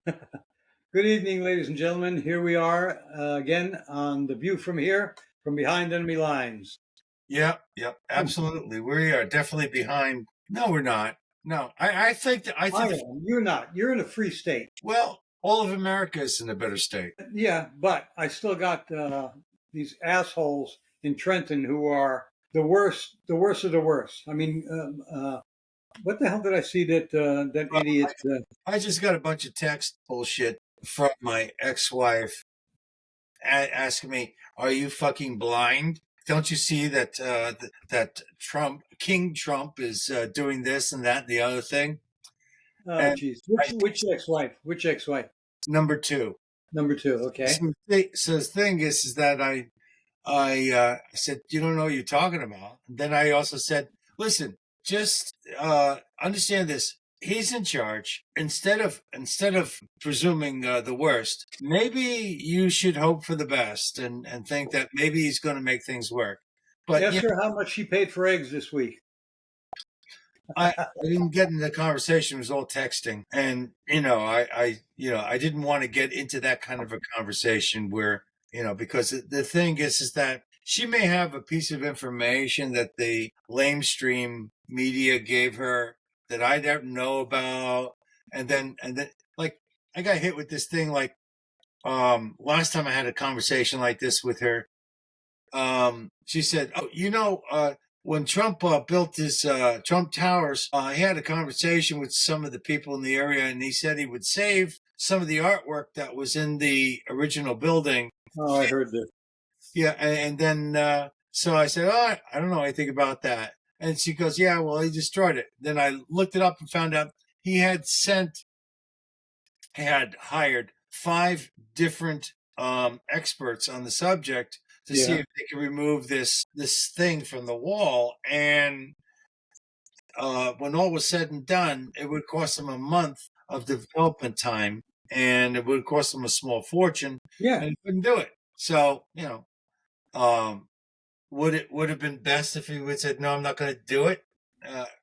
Good evening, ladies and gentlemen. Here we are again on The View from Here, from behind enemy lines. Yep, absolutely. We are definitely behind. No, we're not. No, I think I am. You're not. You're in a free state. Well, all of America is in a better state. Yeah, but I still got these assholes in Trenton who are the worst of the worst. I mean, what the hell did I see that idiot? I just got a bunch of text bullshit from my ex-wife asking me, "Are you fucking blind? Don't you see that that King Trump is doing this and that and the other thing?" Oh, jeez. Which ex-wife? Which ex-wife? Number two. Okay. So the thing is that I said, "You don't know what you're talking about." And then I also said, "Listen, just understand this. He's in charge. Instead of presuming the worst, maybe you should hope for the best and think that maybe he's going to make things work." But ask her how much she paid for eggs this week. I didn't get into the conversation. It was all texting, and I didn't want to get into that kind of a conversation where because the thing is that she may have a piece of information that the lamestream media gave her that I don't know about, and then like I got hit with this thing like last time I had a conversation like this with her. She said, "Oh, when Trump built his Trump Towers, he had a conversation with some of the people in the area, and he said he would save some of the artwork that was in the original building." Oh, I heard this. Yeah, and then so I said, "Oh, I don't know anything about that." And she goes, "Yeah, well, he destroyed it." Then I looked it up and found out he had hired 5 different experts on the subject to see if they could remove this thing from the wall. And when all was said and done, it would cost them a month of development time, and it would cost them a small fortune. Yeah, and he couldn't do it. So would it have been best if he would have said, "No, I'm not going to do it,"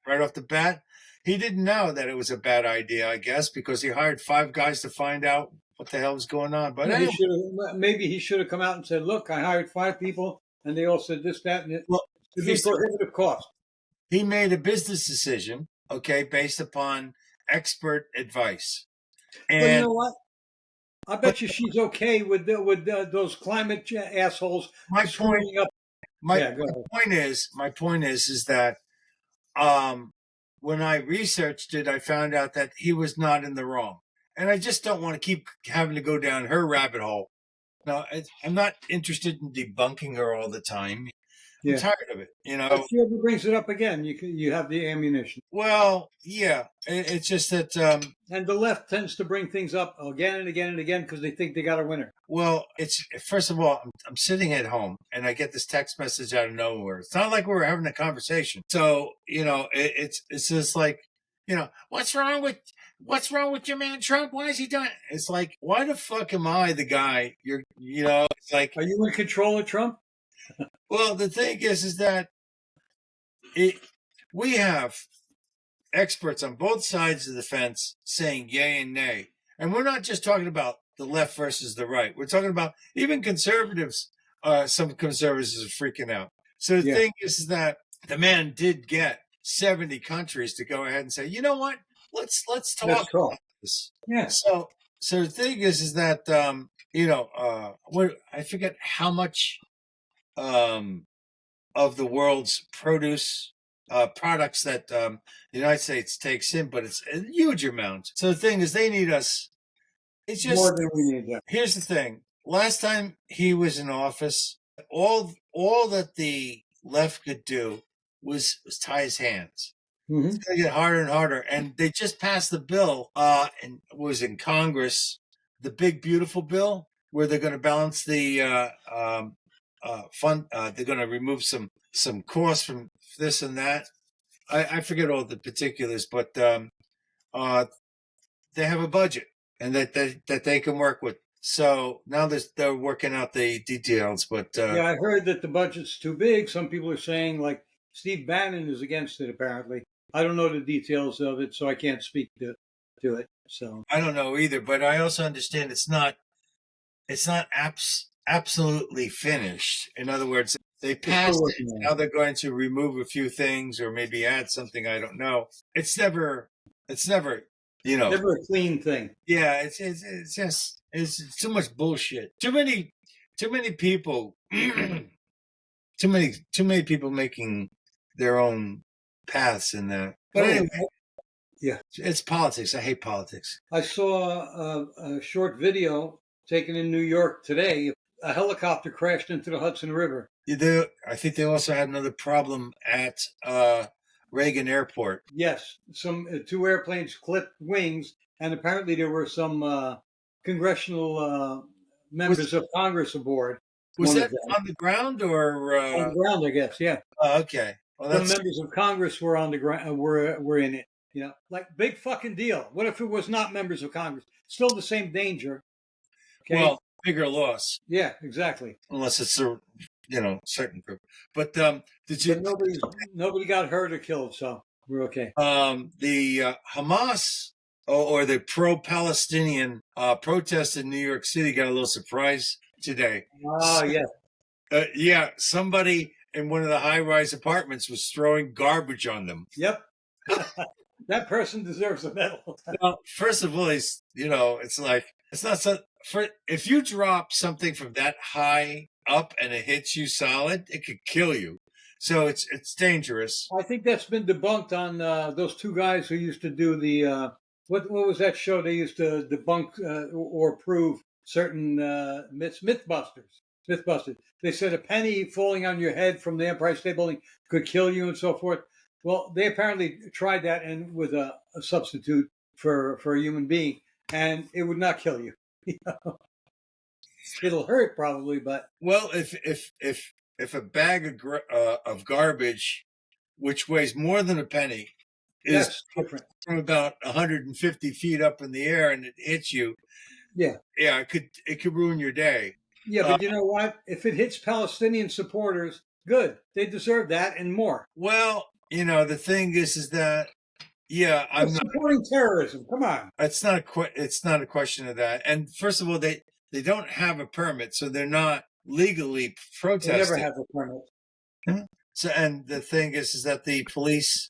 right off the bat? He didn't know that it was a bad idea, I guess, because he hired 5 guys to find out what the hell was going on. But anyway, maybe he should have come out and said, "Look, I hired 5 people, and they all said this, that, and it." Well, to be prohibitive cost. He made a business decision, okay, based upon expert advice. And well, you know what? I bet you she's okay with those climate assholes. My point is that when I researched it, I found out that he was not in the wrong, and I just don't want to keep having to go down her rabbit hole. No, I'm not interested in debunking her all the time. I'm tired of it, If she ever brings it up again, you have the ammunition. Well, yeah, it's just that. And the left tends to bring things up again and again and again because they think they got a winner. Well, it's first of all, I'm sitting at home and I get this text message out of nowhere. It's not like we were having a conversation. So it's just like, what's wrong with your man Trump? Why is he doing it? It's like, why the fuck am I the guy? It's like, are you in control of Trump? Well, the thing is that we have experts on both sides of the fence saying yay and nay. And we're not just talking about the left versus the right. We're talking about even conservatives. Some conservatives are freaking out. So the thing is that the man did get 70 countries to go ahead and say, "You know what? Let's talk about this." Yeah. So the thing is that I forget how much of the world's produce products that the United States takes in, but it's a huge amount. So the thing is, they need us. It's just more than we need them. Here's the thing: last time he was in office, all that the left could do was tie his hands. Mm-hmm. It's going to get harder and harder, and they just passed the bill. And was in Congress, the big beautiful bill, where they're going to balance the fund. They're going to remove some costs from this and that. I forget all the particulars, but they have a budget and that they can work with. So now they're working out the details. But I heard that the budget's too big. Some people are saying, like, Steve Bannon is against it, apparently. I don't know the details of it, so I can't speak to it. So I don't know either, but I also understand it's not absolutely finished. In other words, they passed it. Now they're going to remove a few things or maybe add something. I don't know. It's never, never a clean thing. Yeah, it's just it's too much bullshit. Too many people. too many people making their own paths in that. But anyway, yeah, it's politics. I hate politics. I saw a short video taken in New York today. A helicopter crashed into the Hudson River. I think they also had another problem at Reagan Airport. Yes, some 2 airplanes clipped wings, and apparently there were some congressional members of Congress aboard. Was that on the ground or on the ground? I guess. Yeah. Okay. Well, some members of Congress were on the ground. Were in it. You know, like big fucking deal. What if it was not members of Congress? Still the same danger. Okay? Well, bigger loss. Yeah, exactly. Unless it's a certain group. But nobody got hurt or killed, so we're okay. The Hamas or the pro-Palestinian protest in New York City got a little surprise today. Oh, yeah. Yeah, somebody in one of the high-rise apartments was throwing garbage on them. Yep. That person deserves a medal. Well, first of all, it's like, it's not so, if you drop something from that high up and it hits you solid, it could kill you. So it's dangerous. I think that's been debunked on those 2 guys who used to do the what was that show? They used to debunk or prove certain myths. Mythbusters. They said a penny falling on your head from the Empire State Building could kill you and so forth. Well, they apparently tried that and with a substitute for a human being, and it would not kill you. It'll hurt probably, but well, if a bag of garbage, which weighs more than a penny, is from about 150 feet up in the air and it hits you, yeah, it could ruin your day. Yeah, but you know what? If it hits Palestinian supporters, good. They deserve that and more. Well, the thing is that, yeah, I'm supporting terrorism. Come on. It's not a question of that. And first of all, they don't have a permit, so they're not legally protesting. They never have a permit. Mm-hmm. So, and the thing is that the police,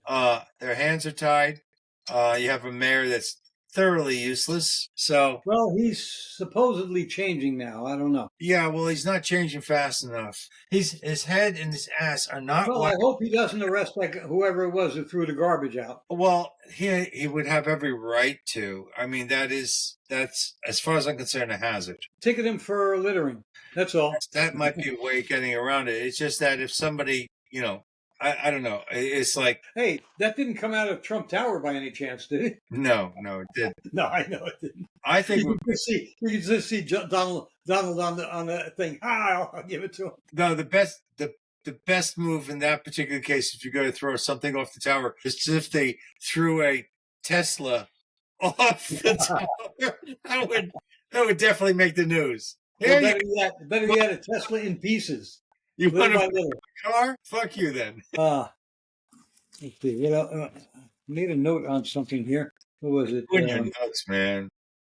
their hands are tied. You have a mayor that's thoroughly useless. So, well, he's supposedly changing now. I don't know. Yeah, well, he's not changing fast enough. His head and his ass are not. Well, I hope he doesn't arrest like whoever it was who threw the garbage out. Well, he would have every right to. I mean, that's as far as I'm concerned, a hazard. Ticket him for littering. That's all. That might be a way of getting around it. It's just that if somebody, I don't know. It's like, hey, that didn't come out of Trump Tower by any chance, did it? No, it didn't. No, I know it didn't. I think you can just see Donald on the thing. I'll give it to him. No, the best move in that particular case, if you're going to throw something off the tower, is if they threw a Tesla off the tower. That would definitely make the news. Well, better yet, a Tesla in pieces. You want a car? Fuck you then. Let's see. Made a note on something here. What was it? Your notes, man.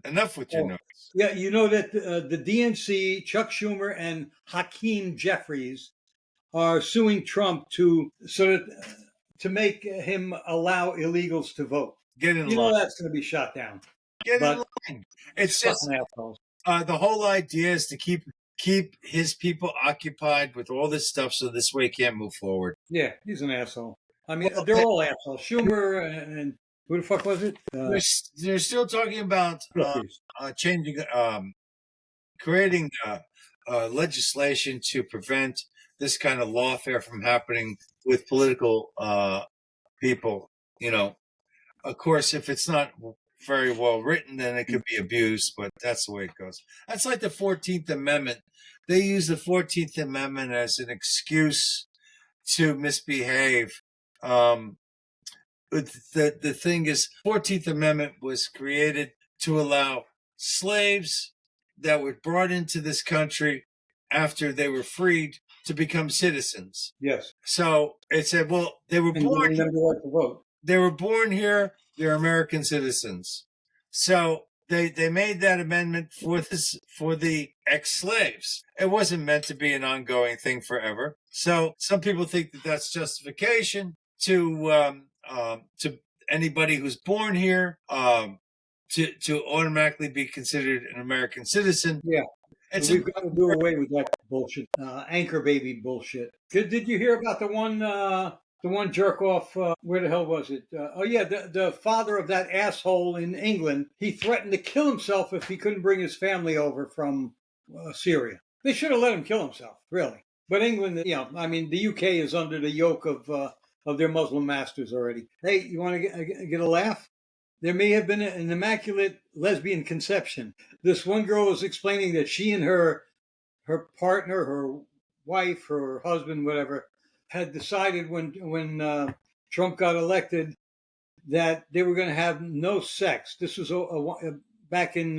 Enough with your notes. Yeah, you know that the DNC, Chuck Schumer, and Hakeem Jeffries are suing Trump to make him allow illegals to vote. Get in line. You know that's going to be shot down. Get in line. It's just assholes. The whole idea is to keep his people occupied with all this stuff, so this way he can't move forward. Yeah, he's an asshole. I mean, they're all assholes. Schumer and who the fuck was it? They're still talking about changing, creating legislation to prevent this kind of lawfare from happening with political people. Of course, if it's not very well written, then it could be abused, but that's the way it goes. That's like the 14th Amendment. They use the 14th Amendment as an excuse to misbehave. The thing is, 14th Amendment was created to allow slaves that were brought into this country after they were freed to become citizens. Yes. So it said, well, they were born here. They were born here. They're American citizens. So they made that amendment for the ex-slaves. It wasn't meant to be an ongoing thing forever. So some people think that that's justification to anybody who's born here to automatically be considered an American citizen. Yeah. It's We've got to do away with that bullshit, anchor baby bullshit. Did you hear about the one jerk off? Where the hell was it? Oh yeah, the father of that asshole in England. He threatened to kill himself if he couldn't bring his family over from Syria. They should have let him kill himself, really. But England, I mean, the UK is under the yoke of their Muslim masters already. Hey, you want to get a laugh? There may have been an immaculate lesbian conception. This one girl was explaining that she and her partner, her wife, her husband, whatever, had decided when Trump got elected that they were going to have no sex. This was back in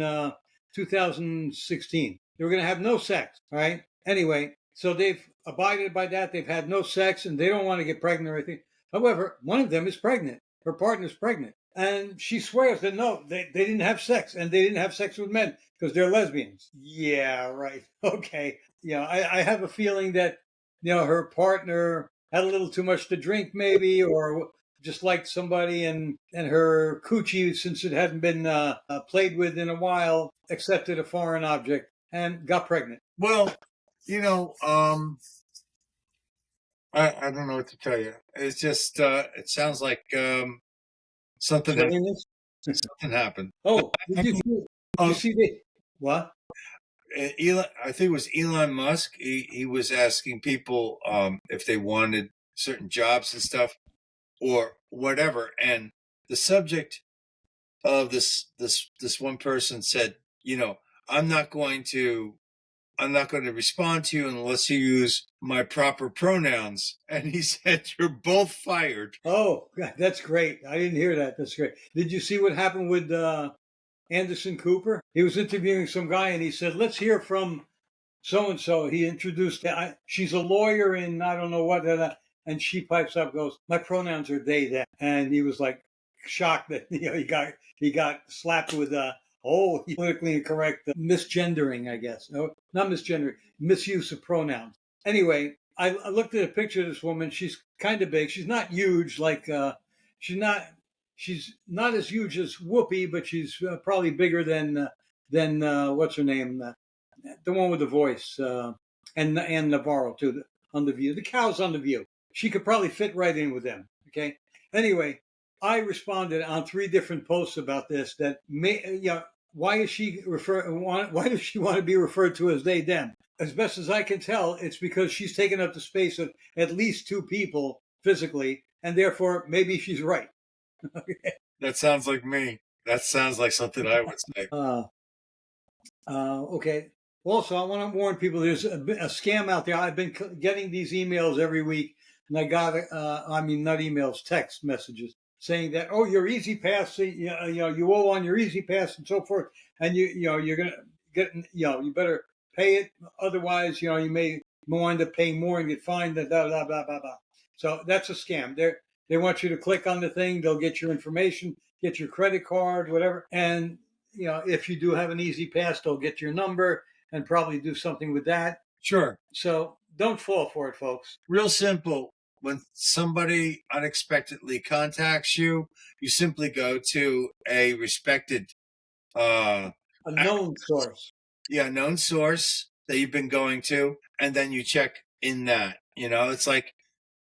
2016. They were going to have no sex, right? Anyway, so they've abided by that. They've had no sex, and they don't want to get pregnant or anything. However, one of them is pregnant. Her partner's pregnant. And she swears that no, they didn't have sex, and they didn't have sex with men because they're lesbians. Yeah, right. Okay. I have a feeling that, her partner had a little too much to drink maybe, or just liked somebody, and her coochie, since it hadn't been played with in a while, accepted a foreign object and got pregnant. Well, I don't know what to tell you. It's just, it sounds like something happened. Oh, did you see the what? Elon, I think it was Elon Musk. He was asking people if they wanted certain jobs and stuff or whatever. And the subject of this one person said, I'm not going to respond to you unless you use my proper pronouns. And he said, you're both fired. Oh, that's great. I didn't hear that. That's great. Did you see what happened with Anderson Cooper? He was interviewing some guy and he said, let's hear from so-and-so. He introduced, she's a lawyer in I don't know what, and she pipes up, goes, my pronouns are they, them. And he was like shocked that, he got slapped with politically incorrect misgendering, I guess. No, not misgendering, misuse of pronouns. Anyway, I looked at a picture of this woman. She's kind of big. She's not huge, like she's not as huge as Whoopi, but she's probably bigger than what's her name, the one with the voice, and Navarro too, on The View. The cow's on The View. She could probably fit right in with them. Okay. Anyway, I responded on 3 different posts about this. That why does she why does she want to be referred to as they them? As best as I can tell, it's because she's taken up the space of at least 2 people physically, and therefore maybe she's right. Okay. That sounds like me. That sounds like something I would say. Okay. Also, I want to warn people, there's a scam out there. I've been getting these emails every week, and I got, not emails, text messages saying that, oh, your Easy Pass, you owe on your Easy Pass and so forth, and you're going to get, you better pay it. Otherwise, you may wind up paying more and get fined, blah, blah, blah, blah, blah. So that's a scam. They want you to click on the thing. They'll get your information, get your credit card, whatever. And, if you do have an Easy Pass, they'll get your number and probably do something with that. Sure. So don't fall for it, folks. Real simple. When somebody unexpectedly contacts you, you simply go to a respected, a known source. Yeah, known source that you've been going to, and then you check in that. It's like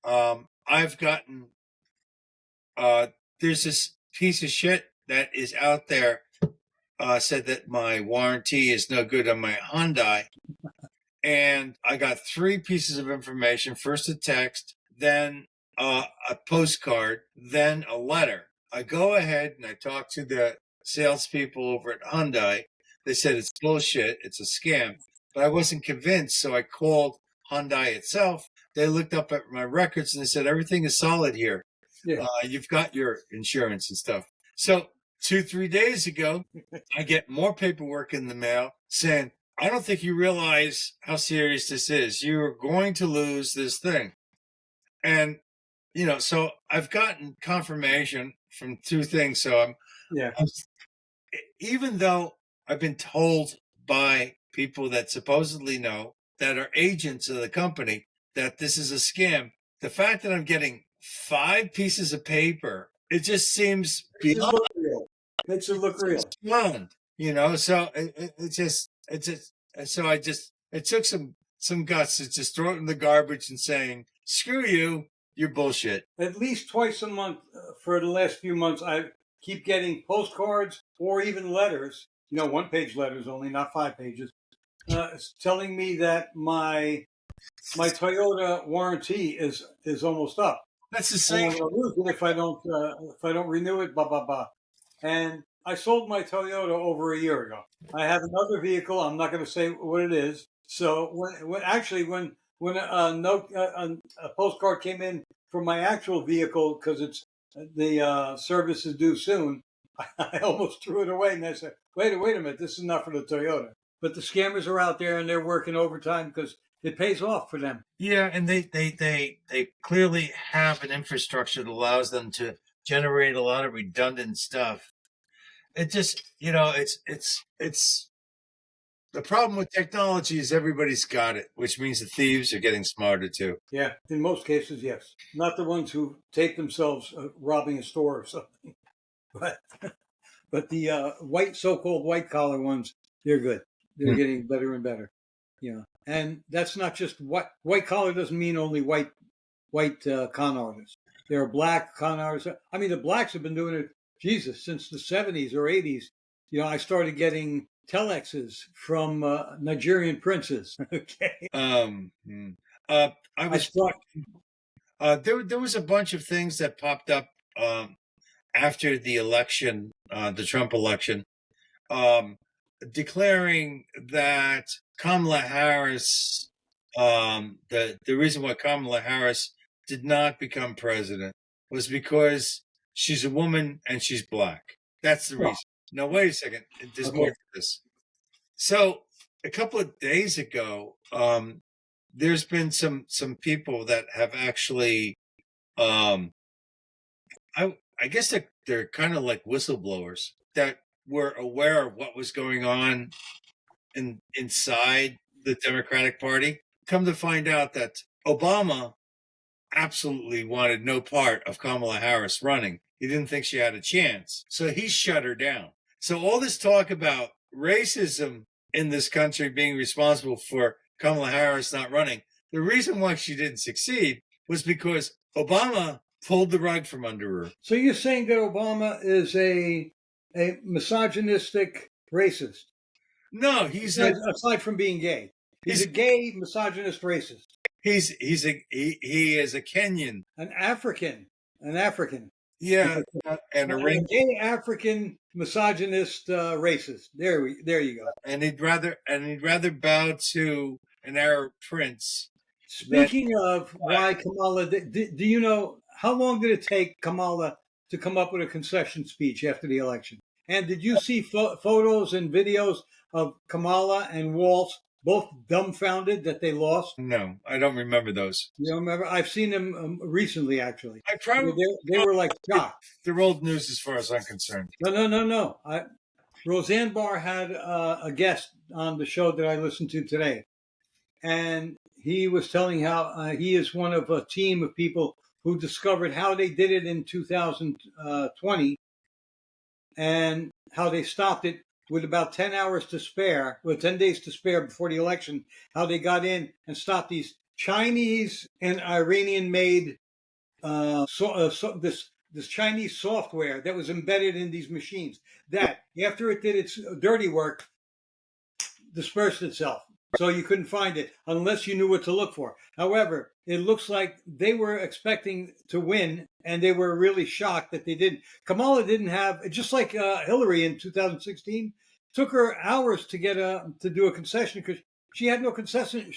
I've gotten there's this piece of shit that is out there said that my warranty is no good on my Hyundai. And I got 3 pieces of information. First a text, then a postcard, then a letter. I go ahead and I talk to the salespeople over at Hyundai. They said it's bullshit, it's a scam. But I wasn't convinced, so I called Hyundai itself. They looked up at my records and they said, everything is solid here. Yeah. You've got your insurance and stuff. So 2-3 days ago, I get more paperwork in the mail saying, I don't think you realize how serious this is. You're going to lose this thing. And, so I've gotten confirmation from 2 things. So even though I've been told by people that supposedly know, that are agents of the company, that this is a scam, the fact that I'm getting 5 pieces of paper, it just seems Makes it beyond. look real. Makes it look real. Beyond, so it took some guts to just throw it in the garbage and saying, screw you, you're bullshit. At least twice a month for the last few months, I keep getting postcards or even letters, 1-page letters only, not 5 pages, telling me that my Toyota warranty is almost up. That's the And same. I'm going to lose it if I don't renew it. Blah blah blah. And I sold my Toyota over a year ago. I have another vehicle. I'm not going to say what it is. So when a postcard came in for my actual vehicle, because it's the service is due soon, I almost threw it away. And I said, wait a minute, this is not for the Toyota. But the scammers are out there and they're working overtime because it pays off for them. Yeah, and they clearly have an infrastructure that allows them to generate a lot of redundant stuff. It just, it's the problem with technology is everybody's got it, which means the thieves are getting smarter too. Yeah, in most cases, yes. Not the ones who take themselves robbing a store or something, but the so-called white collar ones, they're good. They're getting better and better. Yeah, and that's not just white collar doesn't mean only white con artists. There are black con artists. I mean, the blacks have been doing it, since the 70s or 80s. I started getting telexes from Nigerian princes. Okay. I was there was a bunch of things that popped up after the election, the Trump election, declaring that Kamala Harris, the reason why Kamala Harris did not become president was because she's a woman and she's black. That's the reason. Now, wait a second. There's more to this. So a couple of days ago, there's been some people that have actually, I guess they're kind of like whistleblowers that were aware of what was going on inside the Democratic Party. Come to find out that Obama absolutely wanted no part of Kamala Harris running. He didn't think she had a chance. So he shut her down. So all this talk about racism in this country being responsible for Kamala Harris not running, the reason why she didn't succeed was because Obama pulled the rug from under her. So you're saying that Obama is a misogynistic racist? No, he's aside from being gay. He's a gay misogynist racist. He is a Kenyan, an African. Yeah, and a gay African misogynist racist. There you go. And he'd rather bow to an Arab prince. Speaking of why Kamala, do you know how long did it take Kamala to come up with a concession speech after the election? And did you see photos and videos of Kamala and Walz both dumbfounded that they lost? No, I don't remember those. You don't remember? I've seen them recently, actually. I probably they were like shocked. They're old news as far as I'm concerned. No. Roseanne Barr had a guest on the show that I listened to today, and he was telling how he is one of a team of people who discovered how they did it in 2020 and how they stopped it with about 10 hours to spare, with 10 days to spare before the election, how they got in and stopped these Chinese and Iranian-made this Chinese software that was embedded in these machines that, after it did its dirty work, dispersed itself. So you couldn't find it unless you knew what to look for. However, it looks like they were expecting to win, and they were really shocked that they didn't. Kamala didn't have, just like Hillary in 2016, took her hours to get to do a concession because she had no concession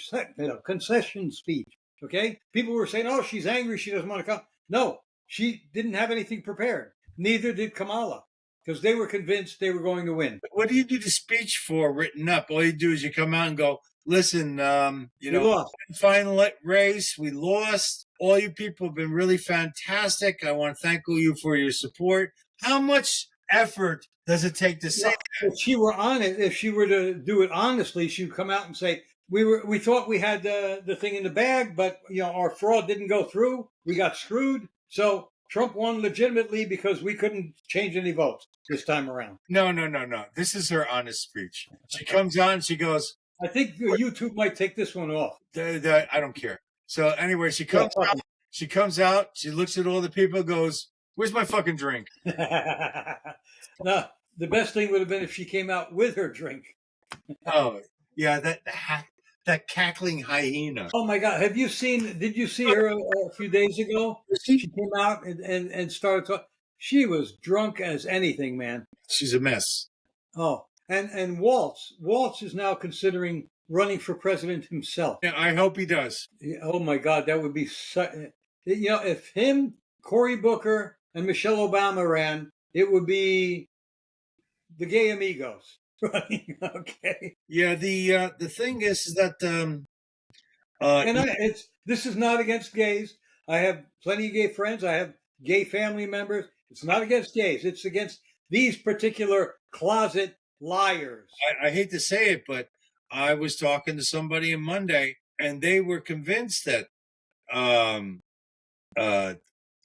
speech. Okay, people were saying, "Oh, she's angry. She doesn't want to come." No, she didn't have anything prepared. Neither did Kamala, because they were convinced they were going to win. What do you do the speech for written up? All you do is you come out and go, listen, we lost. Final race, we lost. All you people have been really fantastic. I want to thank all you for your support. How much effort does it take to say that? If she were honest, if she were to do it honestly, she'd come out and say, we thought we had the thing in the bag, but our fraud didn't go through. We got screwed. So Trump won legitimately because we couldn't change any votes this time around. No. This is her honest speech. She comes on, she goes, I think YouTube might take this one off. I don't care. So anyway, she comes out, she looks at all the people, goes, where's my fucking drink? No, the best thing would have been if she came out with her drink. Oh, yeah, that cackling hyena. Oh my God! Did you see her a few days ago? She came out and started talking. She was drunk as anything, man. She's a mess. Oh, and Walz is now considering running for president himself. Yeah, I hope he does. Oh my God, that would be if him, Cory Booker, and Michelle Obama ran, it would be the gay amigos running. Okay. Yeah, the thing is that this is not against gays. I have plenty of gay friends. I have gay family members. It's not against gays. It's against these particular closet liars. I hate to say it, but I was talking to somebody on Monday, and they were convinced that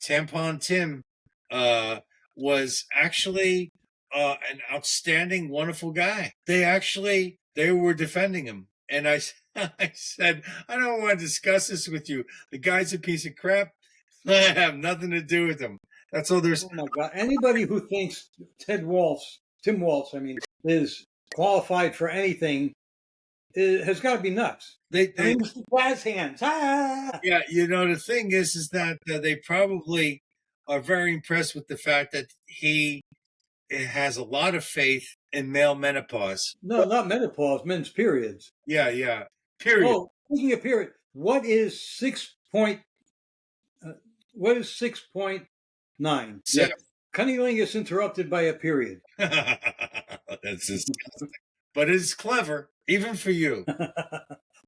Tampon Tim was actually an outstanding, wonderful guy. They were defending him. And I said, I don't want to discuss this with you. The guy's a piece of crap. I have nothing to do with him. That's all there's. Oh my God. Anybody who thinks Tim Walz, is qualified for anything has got to be nuts. Mr. Jazz Hands. Ah! Yeah, the thing is that they probably are very impressed with the fact that he has a lot of faith in male menopause. No, not menopause, men's periods. Yeah. Period. Oh, speaking of period, what is 6.9? Seven. Cunnilingus interrupted by a period. That's disgusting. But it's clever, even for you.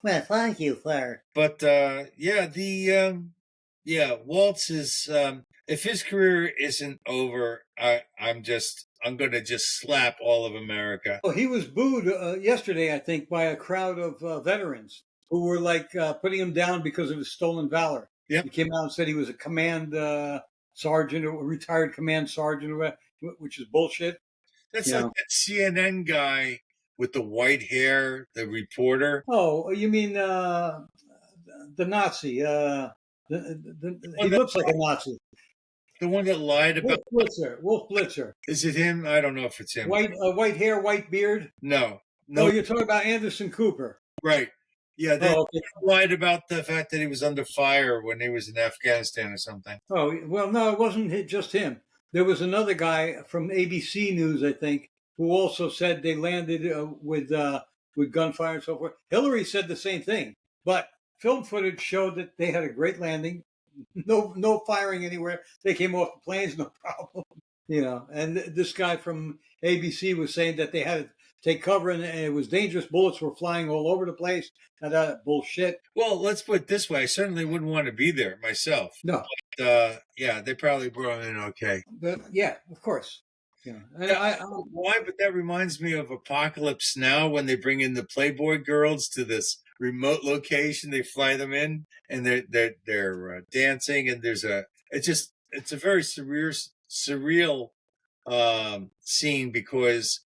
Well, thank you, sir. But Walz is. If his career isn't over, I'm going to just slap all of America. Oh, he was booed yesterday, I think, by a crowd of veterans who were putting him down because of his stolen valor. Yep. He came out and said he was a command sergeant, or a retired command sergeant, which is bullshit. That's like that CNN guy with the white hair, the reporter. Oh, you mean the Nazi? He looks like a Nazi. The one that lied about Wolf Blitzer. Is it him? I don't know if it's him. White hair, white beard. No. Oh, you're talking about Anderson Cooper. Right. Yeah, they okay. lied about the fact that he was under fire when he was in Afghanistan or something. Oh, well, no, it wasn't just him. There was another guy from ABC News, I think, who also said they landed with gunfire and so forth. Hillary said the same thing, but film footage showed that they had a great landing. No firing anywhere. They came off the planes, no problem. And this guy from ABC was saying that they had to take cover and it was dangerous. Bullets were flying all over the place. Bullshit. Well, let's put it this way. I certainly wouldn't want to be there myself. No. But, they probably brought him in okay. But, yeah, of course. Yeah. Why? But that reminds me of Apocalypse Now when they bring in the Playboy girls to this remote location. They fly them in and they're dancing, and it's a very surreal scene because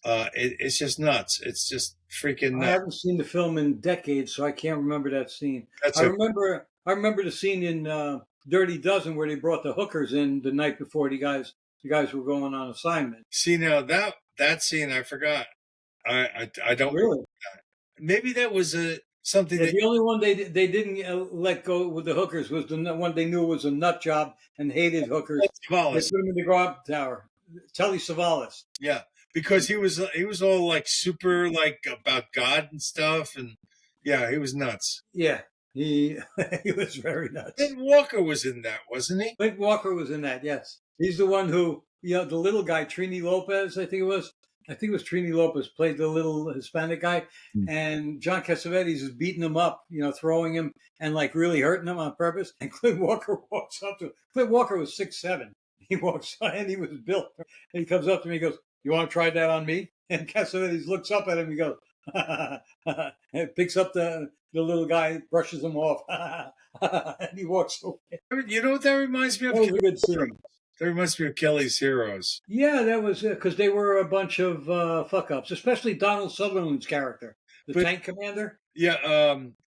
it's just nuts. It's just freaking nuts. I haven't seen the film in decades, so I can't remember that scene. I remember the scene in Dirty Dozen where they brought the hookers in the night before the guys were going on assignment. See, now that scene I forgot. I don't really. Maybe that was something. The only one they didn't let go with the hookers was the one they knew was a nut job and hated hookers. They put him in the guard tower. Telly Savalas. Yeah, because he was all super about God and stuff, and yeah, he was nuts. Yeah, he was very nuts. Clint Walker was in that, wasn't he? Clint Walker was in that. Yes, he's the one who the little guy Trini Lopez, I think it was Trini Lopez played the little Hispanic guy, and John Cassavetes is beating him up, throwing him and really hurting him on purpose. And Clint Walker walks up to him. Clint Walker was 6'7". He walks on, and he was built. And he comes up to me, he goes, "You want to try that on me?" And Cassavetes looks up at him, he goes, and picks up the little guy, brushes him off, and he walks away. You know what that reminds me of? That was a good scene. That reminds me of Kelly's Heroes. Yeah, that was because they were a bunch of fuck ups, especially Donald Sutherland's character, the tank commander. Yeah,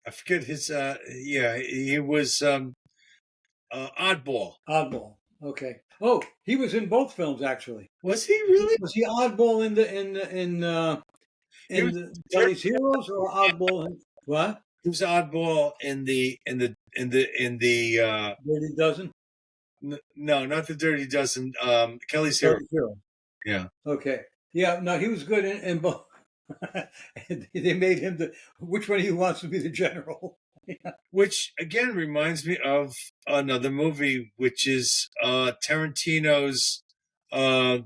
I forget his. He was Oddball. Oddball. Okay. Oh, he was in both films actually. Was he really? Was he Oddball in Kelly's Heroes or Oddball in what? He was Oddball in the Dirty Dozen. No, not the Dirty Dozen. Kelly's Heroes. Yeah. Okay. Yeah. No, he was good in both. They made him which one he wants to be the general. Which again reminds me of another movie, which is Tarantino's World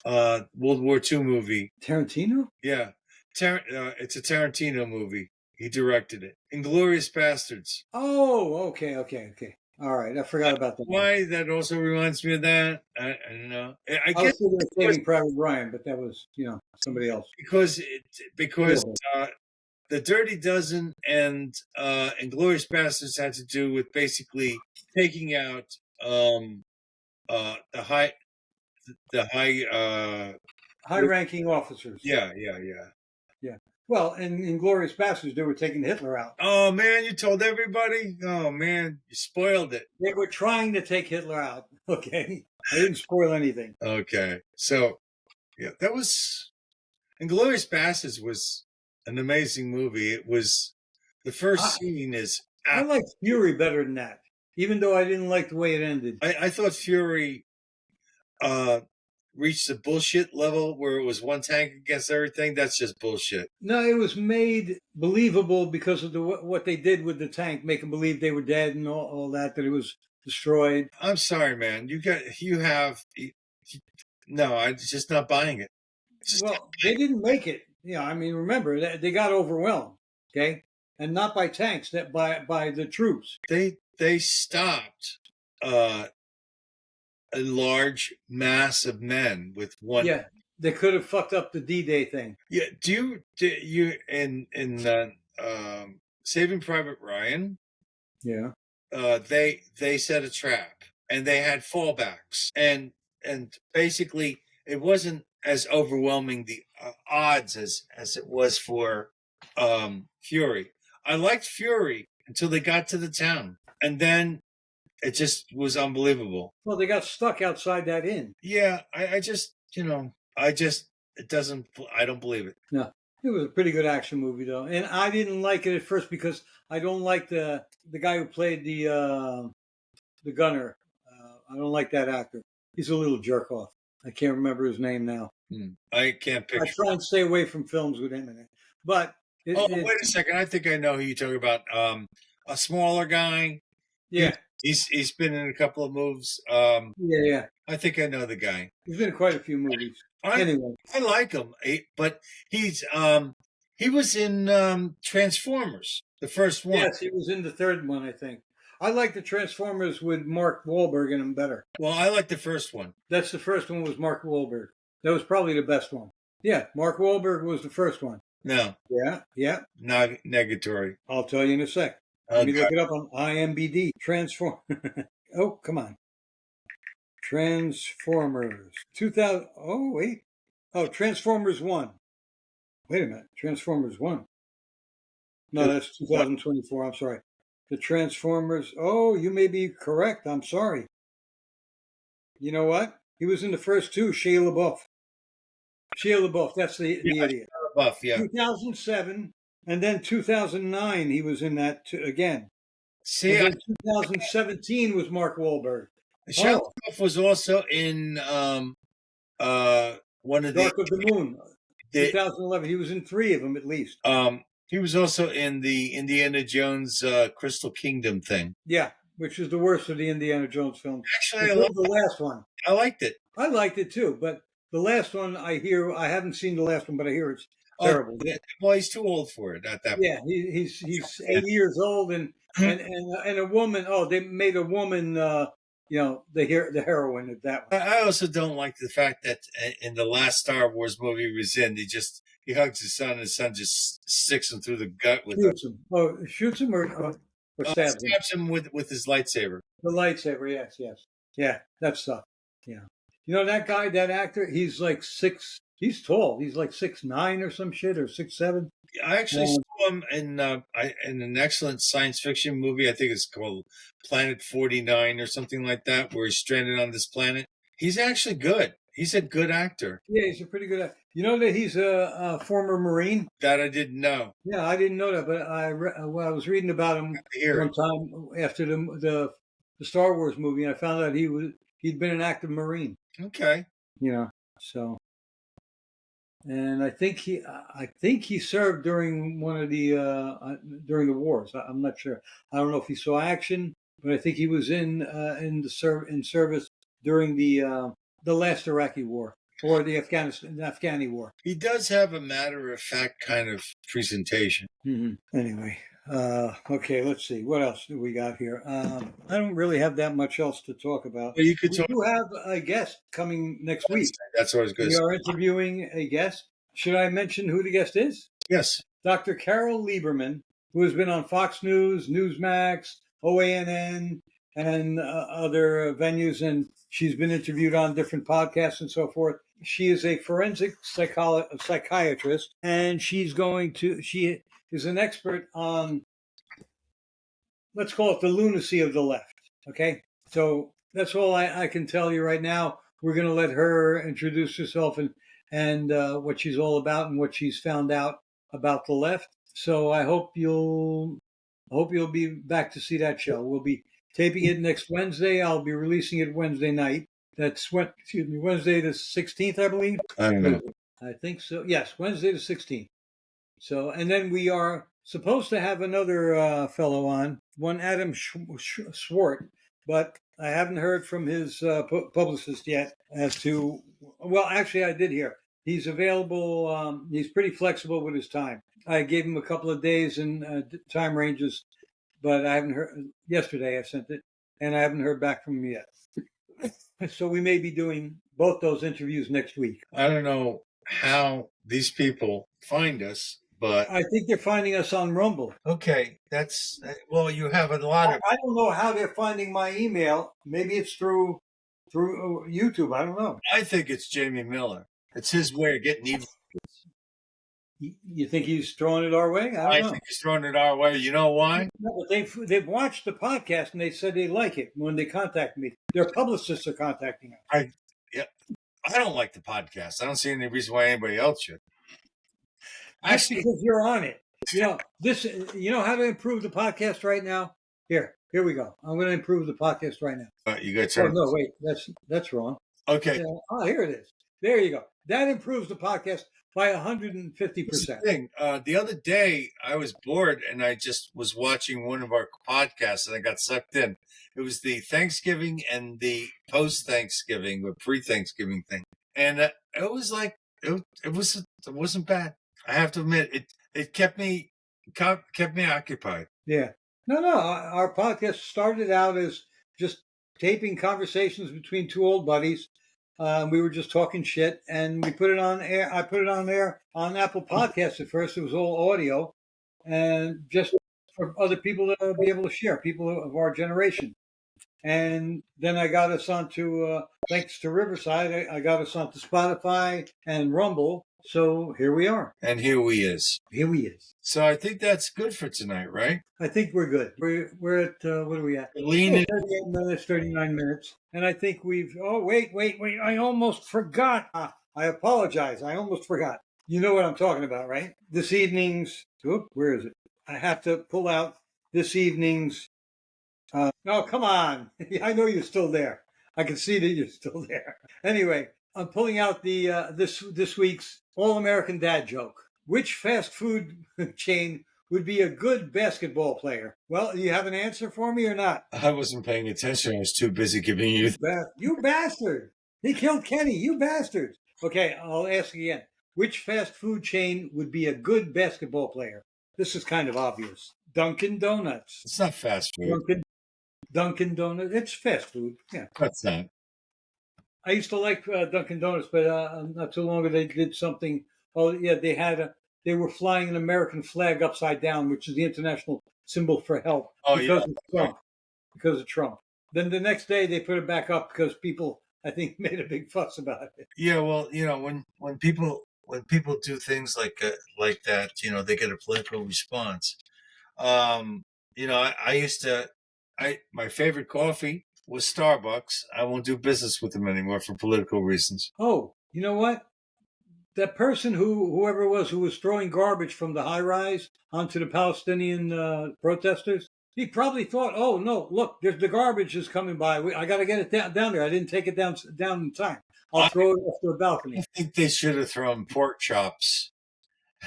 War II movie. Tarantino? Yeah, it's a Tarantino movie. He directed it. Inglourious Bastards. Oh, okay. All right, I forgot about that. Why that also reminds me of that? I don't know. I guess thinking of Saving Private Ryan, but that was somebody else. Because the Dirty Dozen and Inglourious Bastards had to do with basically taking out the high-ranking officers. Yeah. Well, in Inglourious Bastards, they were taking Hitler out. Oh man, you told everybody. Oh man, you spoiled it. They were trying to take Hitler out. Okay, I didn't spoil anything. Okay, so yeah, that was Inglourious Bastards was an amazing movie. It was the first scene is. I like Fury better than that, even though I didn't like the way it ended. I thought Fury reached the bullshit level where it was one tank against everything. That's just bullshit. No, it was made believable because of what they did with the tank, make them believe they were dead and all that it was destroyed. I'm sorry, man. No, I'm just not buying it. Well, they didn't make it. I mean, remember, they got overwhelmed, okay? And not by tanks, that by the troops. They stopped a large mass of men with one. Yeah, they could have fucked up the D-Day thing. Yeah, do you in Saving Private Ryan? Yeah. They set a trap and they had fallbacks and basically it wasn't as overwhelming the odds as it was for Fury. I liked Fury until they got to the town, and then it just was unbelievable. Well, they got stuck outside that inn. Yeah, I don't believe it. No, it was a pretty good action movie though, and I didn't like it at first because I don't like the guy who played the gunner. I don't like that actor. He's a little jerk off. I can't remember his name now. I can't picture. I try and stay away from films with him in it. But wait a second. I think I know who you're talking about. A smaller guy. Yeah. He's been in a couple of movies. Yeah. I think I know the guy. He's been in quite a few movies. Anyway, I like him, but he was in Transformers, the first one. Yes, he was in the third one, I think. I like the Transformers with Mark Wahlberg in them better. Well, I like the first one. That's the first one was Mark Wahlberg. That was probably the best one. Yeah, Mark Wahlberg was the first one. No. Yeah. Not negatory. I'll tell you in a sec. Let me look it up on IMDb. Oh, come on. Transformers. 2000. Oh, wait. Oh, Transformers 1. Wait a minute. Transformers 1. No, that's 2024. I'm sorry. The Transformers. Oh, you may be correct. I'm sorry. You know what? He was in the first two. Shia LaBeouf. Shia LaBeouf. That's the idiot. LaBeouf, yeah. 2007. And then 2009, he was in that again. See, and then 2017 was Mark Wahlberg. Shia LaBeouf was also in one of Dark of the Moon, 2011. He was in 3 of them at least. He was also in the Indiana Jones Crystal Kingdom thing. Yeah, which is the worst of the Indiana Jones films. Actually, I love the last one. I liked it. I liked it too, but the last one I haven't seen the last one, but I hear it's terrible. Well, he's too old for it at that point. Yeah, he's 80 years old and a woman. Oh, they made a woman the heroine of that one. I also don't like the fact that in the last Star Wars movie he was in, he hugs his son, and his son just sticks him through the gut with Shoots him or stabs him. Stabs him with his lightsaber. The lightsaber, yes. Yeah, that stuff. Yeah. That guy, that actor, he's like he's tall. He's like 6'9" or some shit, or 6'7". I actually saw him in an excellent science fiction movie. I think it's called Planet 49 or something like that, where he's stranded on this planet. He's actually good. He's a good actor. Yeah, he's a pretty good actor. You know that he's a former Marine? That I didn't know. Yeah, I didn't know that, but I was reading about him one time after the Star Wars movie, and I found out he'd been an active Marine. Okay. So, and I think he served during one of during the wars. I'm not sure. I don't know if he saw action, but I think he was in service during the last Iraqi war or the Afghani war. He does have a matter-of-fact kind of presentation. Mm-hmm. Anyway, okay, let's see. What else do we got here? I don't really have that much else to talk about. Well, you could talk. We do have a guest coming next week. That's what I was going to say. We are interviewing a guest. Should I mention who the guest is? Yes. Dr. Carole Liebermann, who has been on Fox News, Newsmax, OANN, and other venues, and she's been interviewed on different podcasts and so forth. She is a forensic psychiatrist, and she is an expert on, let's call it the lunacy of the left. Okay? So that's all I can tell you right now. We're going to let her introduce herself and what she's all about and what she's found out about the left. So I hope you'll be back to see that show. We'll be taping it next Wednesday. I'll be releasing it Wednesday night. That's Wednesday the 16th, I believe. I don't know. I think so. Yes, Wednesday the 16th. So, and then we are supposed to have another fellow on, one Adam Schwartz, but I haven't heard from his publicist yet as to. Well, actually, I did hear he's available. He's pretty flexible with his time. I gave him a couple of days and time ranges, but I haven't heard. Yesterday, I sent it, and I haven't heard back from him yet. So we may be doing both those interviews next week. I don't know how these people find us, but I think they're finding us on Rumble. Okay, you have a lot of. I don't know how they're finding my email. Maybe it's through YouTube. I don't know. I think it's Jamie Miller. It's his way of getting even. You think he's throwing it our way? I don't know. Think he's throwing it our way. You know why? No, but they've watched the podcast and they said they like it when they contact me. Their publicists are contacting us. I don't like the podcast. I don't see any reason why anybody else should. That's because you're on it. You know how to improve the podcast right now? Here we go. I'm going to improve the podcast right now. You got to. Oh, no, wait. That's wrong. Okay. Here it is. There you go. That improves the podcast by 150%. The other day, I was bored and I just was watching one of our podcasts and I got sucked in. It was the Thanksgiving and the post-Thanksgiving or pre-Thanksgiving thing. And it was like, it wasn't bad. I have to admit, it kept me occupied. Yeah. No. Our podcast started out as just taping conversations between two old buddies. We were just talking shit, and we put it on air. I put it on there on Apple Podcasts at first. It was all audio, and just for other people to be able to share, people of our generation. And then I got us onto, thanks to Riverside, I got us onto Spotify and Rumble. So here we are. And here we is. So I think that's good for tonight, right? I think we're good. We're at, what are we at? 38 minutes, 39 minutes. And I think wait. I almost forgot. I apologize. I almost forgot. You know what I'm talking about, right? This evening's, where is it? I have to pull out this evening's, no, come on. I know you're still there. I can see that you're still there. Anyway, I'm pulling out the this week's All-American Dad joke. Which fast food chain would be a good basketball player? Well, do you have an answer for me or not? I wasn't paying attention. I was too busy giving you. You bastard. He killed Kenny. You bastard. Okay, I'll ask again. Which fast food chain would be a good basketball player? This is kind of obvious. Dunkin' Donuts. It's not fast food. Dunkin' Donuts. It's fast food. Yeah. That's not. I used to like Dunkin' Donuts, but not too long ago they did something. Oh yeah, they were flying an American flag upside down, which is the international symbol for help Oh, because yeah. of Trump. Because of Trump. Then the next day they put it back up because people, I think, made a big fuss about it. Yeah, well, when people do things like that, they get a political response. I used to, my favorite coffee was Starbucks. I won't do business with them anymore for political reasons. Oh, you know what? That person whoever it was who was throwing garbage from the high rise onto the Palestinian protesters, he probably thought, "Oh no, look, there's the garbage is coming by. I got to get it down there. I didn't take it down in time. I'll I throw it off the balcony." think they should have thrown pork chops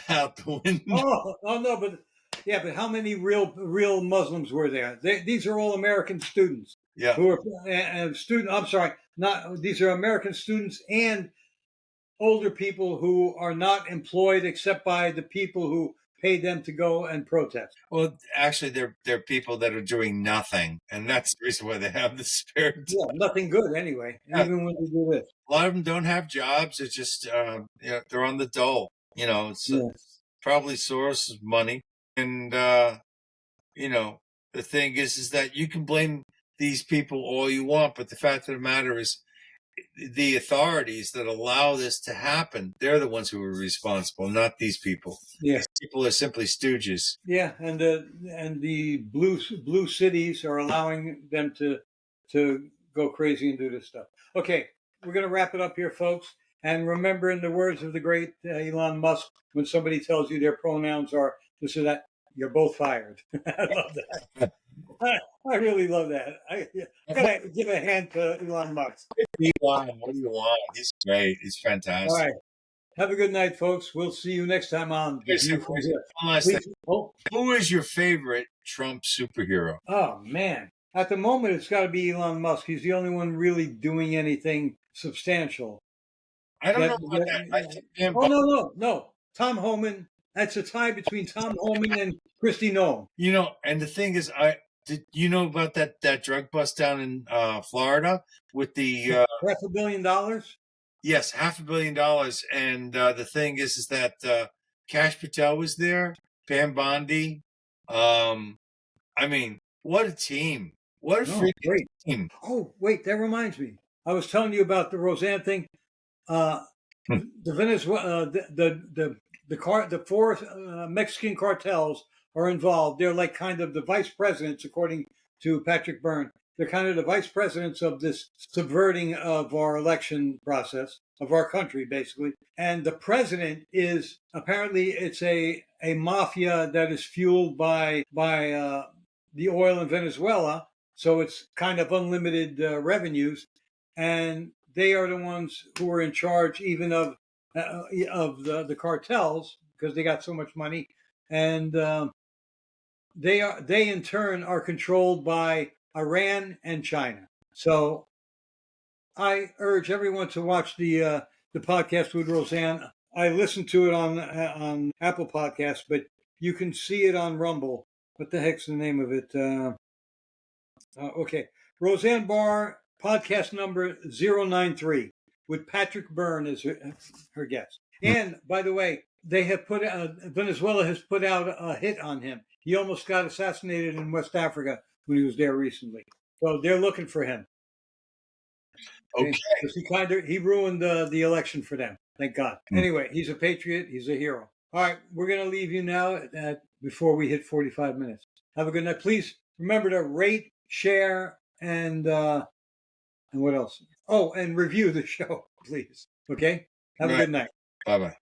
out the window. Oh no, but yeah, but how many real Muslims were there? These are all American students Yeah. who are student. I'm sorry, not these are American students and older people who are not employed except by the people who pay them to go and protest. Well, actually, they're people that are doing nothing, and that's the reason why they have the spare time. Yeah, nothing good anyway. Yeah. Even when they do this, A lot of them don't have jobs. It's just they're on the dole. It's probably source of money, and the thing is that you can blame these people all you want, but the fact of the matter is, the authorities that allow this to happen, they're the ones who are responsible, not these people. Yeah. These people are simply stooges. Yeah, and the blue cities are allowing them to go crazy and do this stuff. Okay, we're going to wrap it up here, folks. And remember, in the words of the great Elon Musk, when somebody tells you their pronouns are this or that, you're both fired. I love that. I really love that. I gotta give a hand to Elon Musk. Elon, what do you want? He's great. He's fantastic. All right. Have a good night, folks. We'll see you next time on The View from Here. One last thing. Who is your favorite Trump superhero? Oh, man. At the moment, it's got to be Elon Musk. He's the only one really doing anything substantial. I don't know about that. I think No. Tom Homan. That's a tie between Tom Homan and Kristi Noem. And the thing is, did you know about that drug bust down in Florida with the $500 million? Yes, $500 million. And the thing is that Kash Patel was there, Pam Bondi. I mean, what a team! What a freaking team! Oh, wait, that reminds me. I was telling you about the Roseanne thing. The Venezuela, the four Mexican cartels are involved. They're like kind of the vice presidents, according to Patrick Byrne. They're kind of the vice presidents of this subverting of our election process of our country, basically. And the president is apparently it's a mafia that is fueled by the oil in Venezuela. So it's kind of unlimited revenues, and they are the ones who are in charge even of the cartels because they got so much money, and they in turn are controlled by Iran and China. So I urge everyone to watch the podcast with Roseanne. I listened to it on Apple Podcasts, but you can see it on Rumble. What the heck's the name of it? Okay, Roseanne Barr podcast number 093 with Patrick Byrne as her guest. And by the way, they have Venezuela has put out a hit on him. He almost got assassinated in West Africa when he was there recently. So they're looking for him. Okay. Because he ruined the election for them. Thank God. Anyway, he's a patriot. He's a hero. All right, we're going to leave you now before we hit 45 minutes. Have a good night. Please remember to rate, share, and what else? Oh, and review the show, please. Okay? Have a good night. Bye-bye.